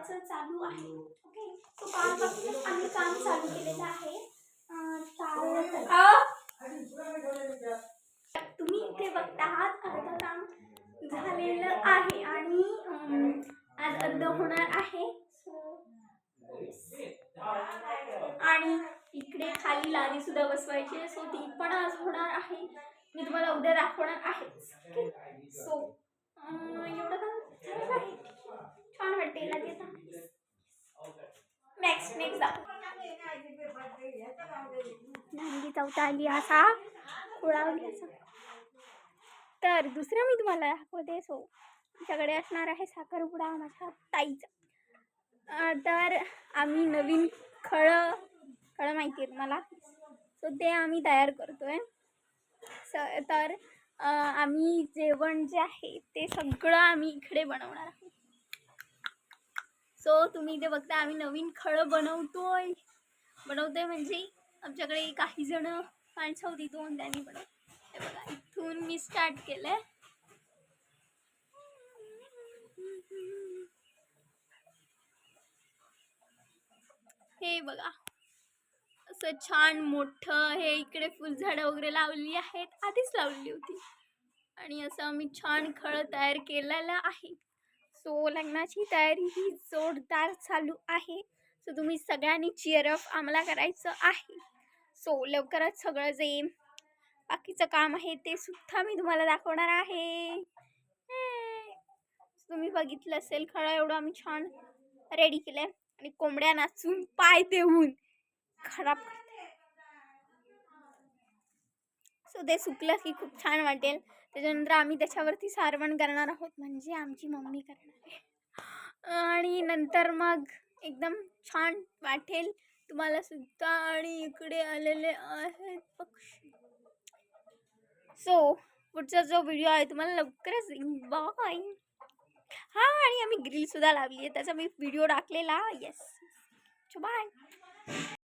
कामाचं चालू आहे. ओके, तो कालपासूनच आम्ही काम चालू केलेलं आहे. तुम्ही इथे बघता आहात अर्ध काम झालेलं आहे आणि आज अर्ध होणार आहे. आणि इकडे खाली लादी सुद्धा बसवायची आहे, सो ती पण आज होणार आहे. मी तुम्हाला उद्या दाखवणार आहे. सो एवढं काम झालं आहे. छान वाटते लादी आता. नेक्स्ट नांगी चौथा आली असा खुळावली असा. तर दुसरं मी तुम्हाला दाखवते. सो आमच्याकडे असणार आहे साखरपुडा माझ्या ताईचा. तर आम्ही नवीन खळं माहिती आहे तुम्हाला, सो ते आम्ही तयार करतोय. तर आम्ही जेवण जे आहे ते सगळं आम्ही इकडे बनवणार आहोत. सो तुम्ही इथे बघता आम्ही नवीन खळं बनवतोय म्हणजे आमच्याकडे काही जण माणसं होती, दोन त्यांनी बनवलं. हे बघा, इथून मी स्टार्ट केलंय. हे बघा असं छान मोठं हे इकडे फुलझाडं वगैरे लावली आहेत, आधीच लावलेली होती. आणि असं आम्ही छान खळं तयार केलेलं आहे. सो लग्नाची तयारी ही जोरदार चालू आहे. सो तुम्ही सगळ्यांनी चीअरअप आम्हाला करायचं आहे. सो लवकरच सगळं जे बाकीचं काम आहे ते सुद्धा मी तुम्हाला दाखवणार आहे. तुम्ही बघितलं असेल खळं एवढं आम्ही छान रेडी केलंय आणि कोंबड्या नाचून पाय देऊन खराब करते. सो ते सुकलं की खूप छान वाटेल. त्याच्यानंतर आम्ही त्याच्यावरती सारवण करणार आहोत, म्हणजे आमची मम्मी करणार आहे. आणि नंतर मग एकदम छान वाटेल तुम्हाला सुद्धा. आणि इकडे आलेले आहेत पक्षी. सो पुढचा जो व्हिडिओ आहे तुम्हाला लवकरच बाय. हां, आणि आम्ही ग्रिल सुद्धा लावली आहे, त्याचा मी व्हिडिओ टाकलेला. Yes, bye.